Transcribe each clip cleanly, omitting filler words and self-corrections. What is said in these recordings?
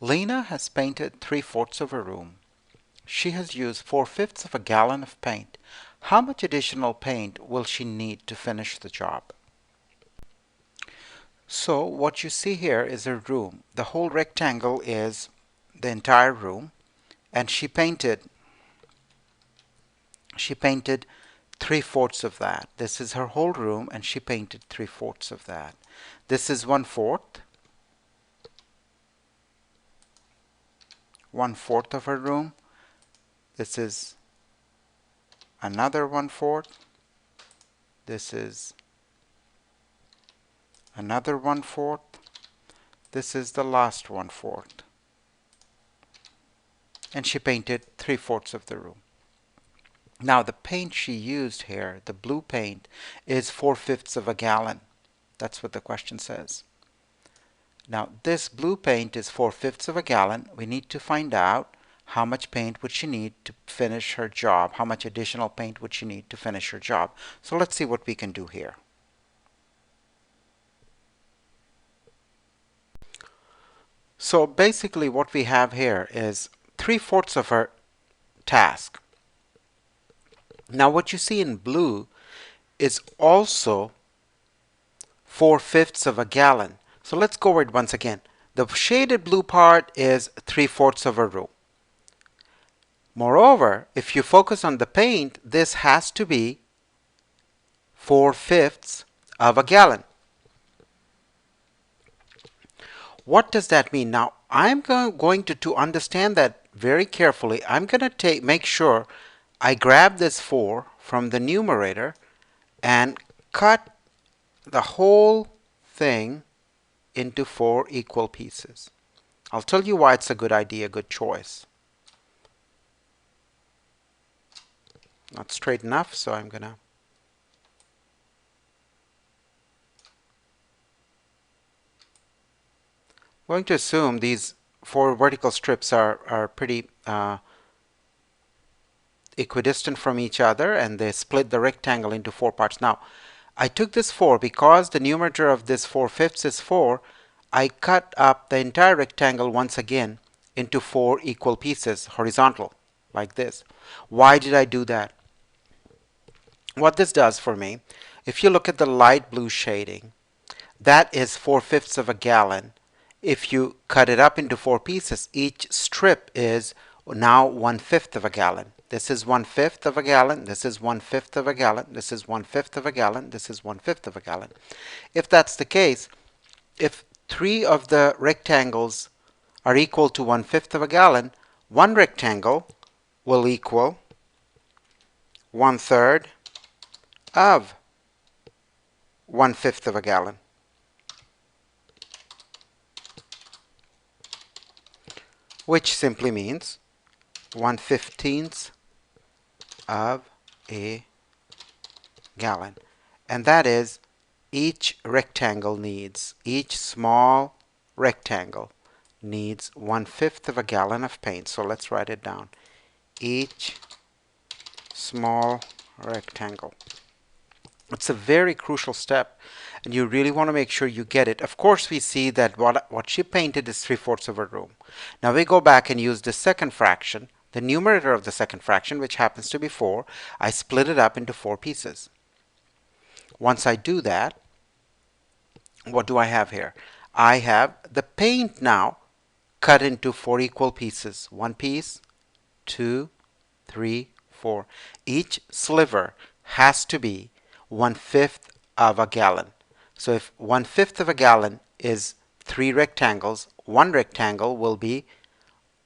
Lena has painted 3/4 of a room. She has used 4/5 of a gallon of paint. How much additional paint will she need to finish the job? So what you see here is a room. The whole rectangle is the entire room, and she painted 3/4 of that. This is her whole room, and she painted 3/4 of that. This is 1/4 of her room. This is another 1/4. This is another 1/4. This is the last 1/4. And she painted 3/4 of the room. Now the paint she used here, the blue paint, is 4/5 of a gallon. That's what the question says. Now this blue paint is 4/5 of a gallon. We need to find out how much paint would she need to finish her job. How much additional paint would she need to finish her job? So let's see what we can do here. So basically what we have here is 3/4 of her task. Now what you see in blue is also 4/5 of a gallon. So let's go over it once again. The shaded blue part is 3/4 of a room. Moreover, if you focus on the paint, this has to be 4/5 of a gallon. What does that mean? Now, I'm going to understand that very carefully. I'm going to make sure I grab this 4 from the numerator and cut the whole thing into 4 equal pieces. I'll tell you why it's a good idea, good choice. Not straight enough, so I'm going to assume these 4 vertical strips are pretty equidistant from each other, and they split the rectangle into 4 parts. Now, I took this 4 because the numerator of this 4/5 is 4. I cut up the entire rectangle once again into 4 equal pieces, horizontal, like this. Why did I do that? What this does for me, if you look at the light blue shading, that is 4/5 of a gallon. If you cut it up into 4 pieces, each strip is now 1/5 of a gallon. This is 1/5 of a gallon, this is 1/5 of a gallon, this is 1/5 of a gallon, this is 1/5 of a gallon. If that's the case, if 3 of the rectangles are equal to 1/5 of a gallon, one rectangle will equal 1/3 of 1/5 of a gallon. Which simply means 1/15 of a gallon. And that is each small rectangle needs 1/5 of a gallon of paint. So let's write it down. Each small rectangle. It's a very crucial step, and you really want to make sure you get it. Of course, we see that what she painted is 3/4 of a room. Now we go back and use the second fraction, the numerator of the second fraction, which happens to be 4. I split it up into 4 pieces. Once I do that, what do I have here? I have the paint now cut into 4 equal pieces. 1 piece, 2, 3, 4. Each sliver has to be 1/5 of a gallon. So if 1/5 of a gallon is 3 rectangles, one rectangle will be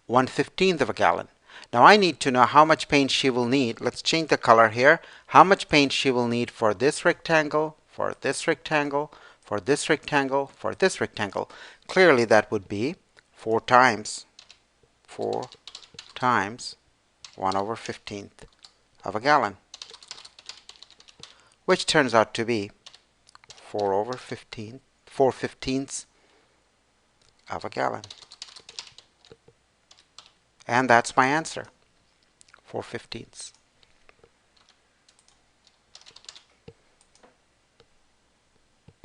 1/15 of a gallon. Now I need to know how much paint she will need. Let's change the color here. How much paint she will need for this rectangle, for this rectangle, for this rectangle, for this rectangle. Clearly that would be 4 times 1/15 of a gallon, which turns out to be 4/15 of a gallon. And that's my answer, 4/15.